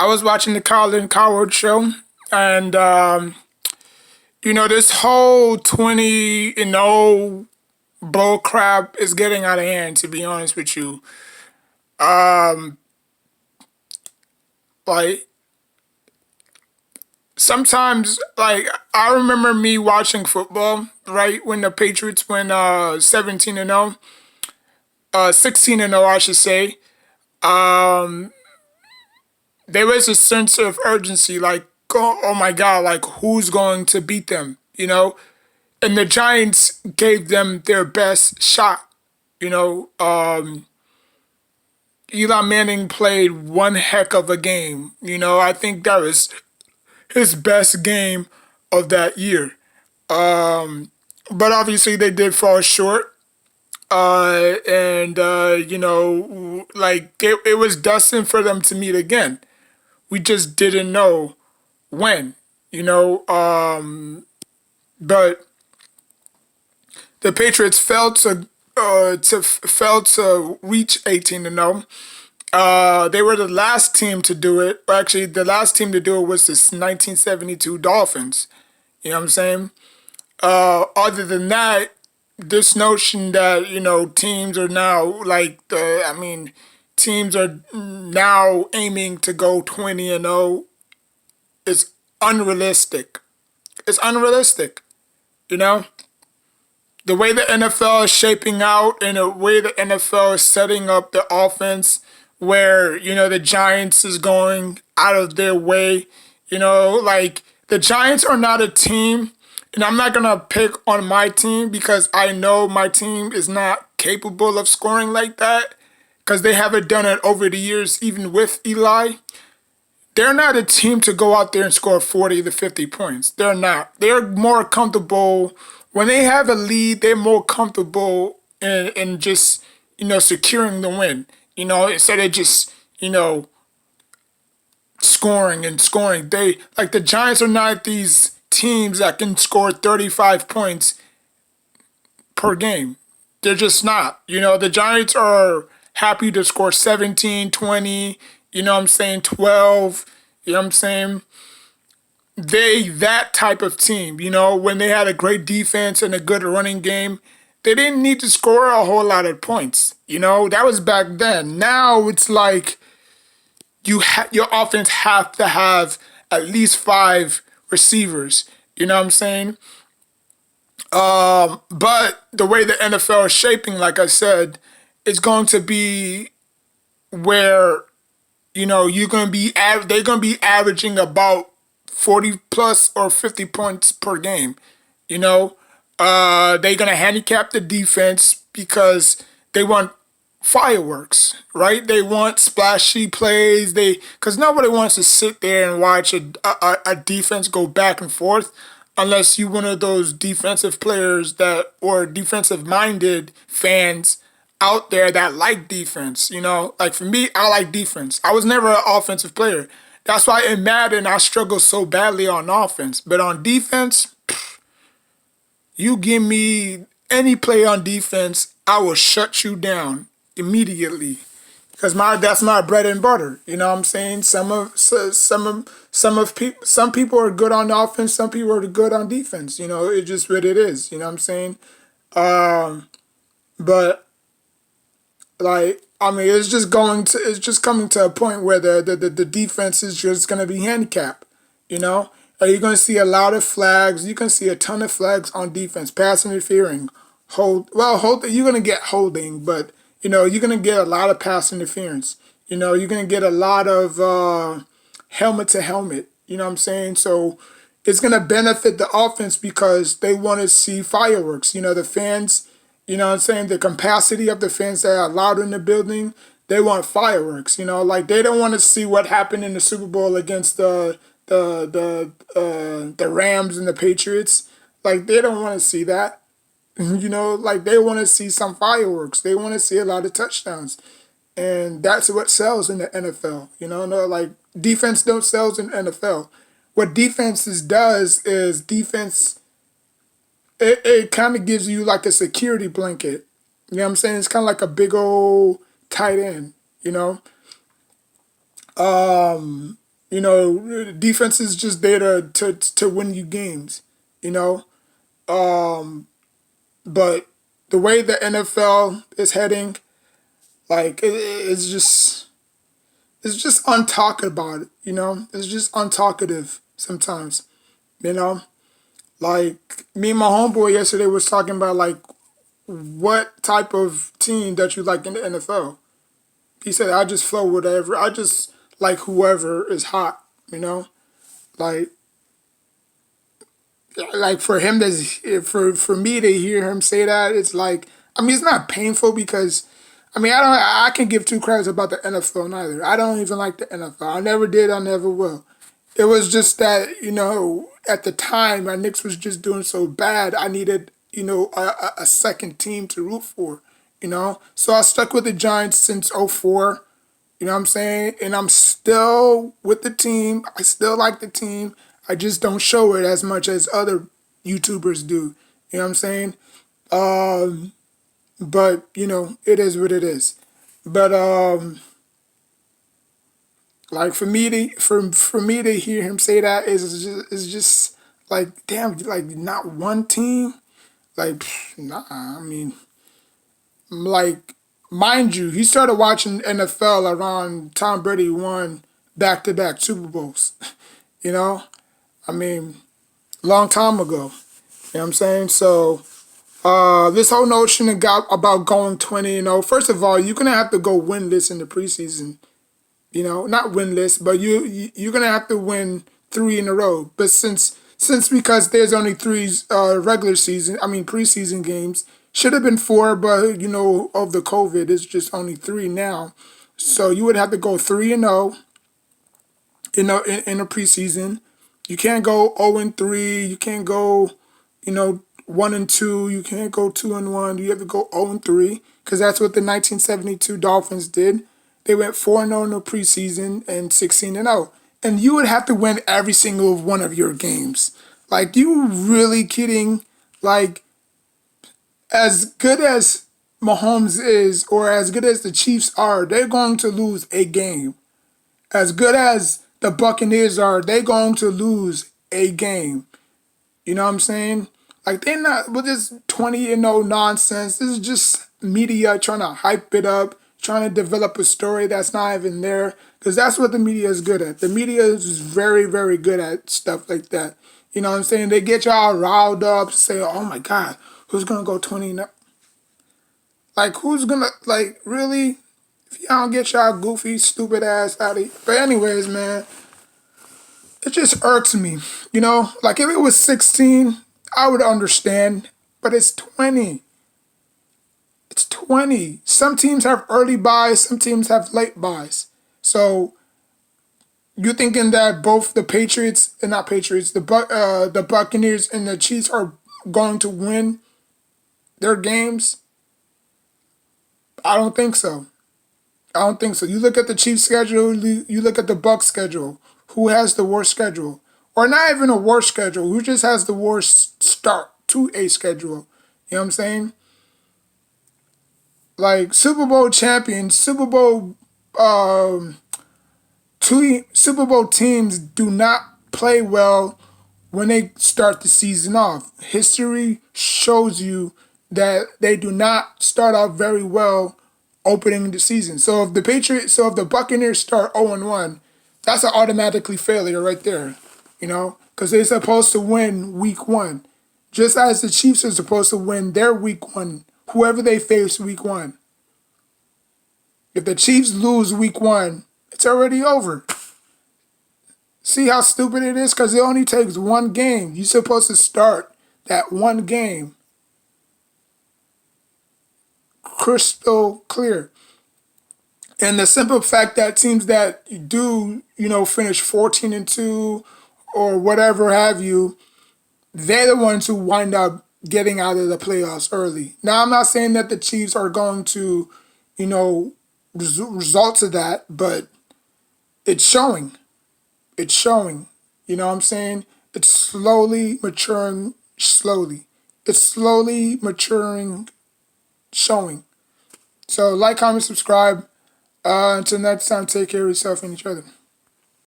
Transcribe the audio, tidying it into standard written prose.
I was watching the Colin Coward show, and this whole 20-0 bull crap is getting out of hand. To be honest with you, um, like sometimes, like I remember me watching football, right when the Patriots went 17-0, 16-0, I should say. Um, there was a sense of urgency, like, oh my God, like who's going to beat them, And the Giants gave them their best shot, you know. Eli Manning played one heck of a game, I think that was his best game of that year. But obviously they did fall short. And like it was destined for them to meet again. We just didn't know when, but the Patriots failed to reach 18-0. They were the last team to do it. Actually, the last team to do it was the 1972 Dolphins. You know what I'm saying? Other than that, this notion that teams are now teams are now aiming to go 20-0 is unrealistic. It's unrealistic. You know, the way the NFL is shaping out and the way the NFL is setting up the offense, where the Giants is going out of their way. Like the Giants are not a team, and I'm not gonna pick on my team because I know my team is not capable of scoring like that because they haven't done it over the years, even with Eli. They're not a team to go out there and score 40 to 50 points. They're not. They're more comfortable when they have a lead. They're more comfortable in just securing the win. Instead of just scoring and scoring. They like the Giants are not these teams that can score 35 points per game. They're just not. The Giants are happy to score 17, 20, 12, that type of team, when they had a great defense and a good running game, they didn't need to score a whole lot of points. That was back then. Now it's like your offense have to have at least five receivers. You know what I'm saying? But the way the NFL is shaping, like I said, it's going to be where you're going to be they're going to be averaging about 40 plus or 50 points per game. They're going to handicap the defense because they want fireworks, right? They want splashy plays. Because nobody wants to sit there and watch a defense go back and forth unless you one of those defensive players or defensive minded fans out there that like defense. Like for me, I like defense. I was never an offensive player. That's why in Madden I struggle so badly on offense. But on defense, you give me any play on defense, I will shut you down immediately. Because that's my bread and butter. You know what I'm saying? Some people are good on offense, some people are good on defense. It's just what it is. You know what I'm saying? But it's just coming to a point where the defense is just gonna be handicapped. You're gonna see a lot of flags. You can see a ton of flags on defense, pass interfering, you're gonna get holding, but you're gonna get a lot of pass interference. You're gonna get a lot of helmet to helmet. You know what I'm saying? So it's gonna benefit the offense because they want to see fireworks. The fans. You know what I'm saying? The capacity of the fans that are allowed in the building, they want fireworks. Like they don't want to see what happened in the Super Bowl against the Rams and the Patriots. Like they don't want to see that. Like they want to see some fireworks. They want to see a lot of touchdowns. And that's what sells in the NFL. No, like defense don't sell in the NFL. What defenses does is defense. It kind of gives you like a security blanket. You know what I'm saying? It's kind of like a big old tight end. Defense is just there to win you games. You know, but the way the NFL is heading, like it's just untalked about it. It's just untalkative sometimes. You know, like me and my homeboy yesterday was talking about like what type of team that you like in the NFL. He said, I just flow whatever. I just like whoever is hot, Like like for him for me to hear him say that, it's like, I mean, it's not painful because I mean, I can give two credits about the NFL neither. I don't even like the NFL. I never did, I never will. It was just that, at the time my Knicks was just doing so bad, I needed, a second team to root for. So I stuck with the Giants since '04. You know what I'm saying? And I'm still with the team. I still like the team. I just don't show it as much as other YouTubers do. You know what I'm saying? But it is what it is. But like for me to hear him say that is just like, damn, like not one team. Like nah, I mean, like, mind you, he started watching NFL around Tom Brady won back-to-back Super Bowls. You know, I mean, long time ago. You know what I'm saying? So, this whole notion about going 20-0. First of all, you're gonna have to go winless in the preseason. Not winless, but you're gonna have to win 3 in a row. But since because there's only 3 regular season, I mean preseason games, should have been 4, but of the COVID, it's just only 3 now. So you would have to go 3-0 in a preseason. You can't go 0-3. You can't go 1-2. You can't go 2-1. You have to go 0-3 because that's what the 1972 Dolphins did. They went 4-0 in the preseason and 16-0. And you would have to win every single one of your games. Like, you really kidding? Like, as good as Mahomes is, or as good as the Chiefs are, they're going to lose a game. As good as the Buccaneers are, they're going to lose a game. You know what I'm saying? Like, they're not with this 20-0 nonsense. This is just media trying to hype it up, trying to develop a story that's not even there. Because that's what the media is good at. The media is very, very good at stuff like that. You know what I'm saying? They get y'all riled up, say, oh my God, who's going to go 20? Like, who's going to, like, really? If y'all don't get y'all goofy, stupid ass out of here. But anyways, man, it just irks me. Like if it was 16, I would understand. But it's 20. It's 20. Some teams have early buys, some teams have late buys. So you're thinking that both the Patriots, and not Patriots, the Buccaneers and the Chiefs are going to win their games? I don't think so. I don't think so. You look at the Chiefs schedule, you look at the Bucs schedule. Who has the worst schedule? Or not even a worst schedule, who just has the worst start to a schedule? You know what I'm saying? Like Super Bowl champions, Super Bowl teams do not play well when they start the season off. History shows you that they do not start off very well opening the season. So if the Buccaneers start 0-1, that's an automatically failure right there. Because they're supposed to win week 1. Just as the Chiefs are supposed to win their week 1, whoever they face week 1. If the Chiefs lose week 1, it's already over. See how stupid it is? Because it only takes one game. You're supposed to start that one game crystal clear. And the simple fact that teams that do, finish 14-2 or whatever have you, they're the ones who wind up getting out of the playoffs early. Now, I'm not saying that the Chiefs are going to, result to that, but it's showing. It's showing. You know what I'm saying? It's slowly maturing, slowly. It's slowly maturing, showing. So like, comment, subscribe. Until next time, take care of yourself and each other.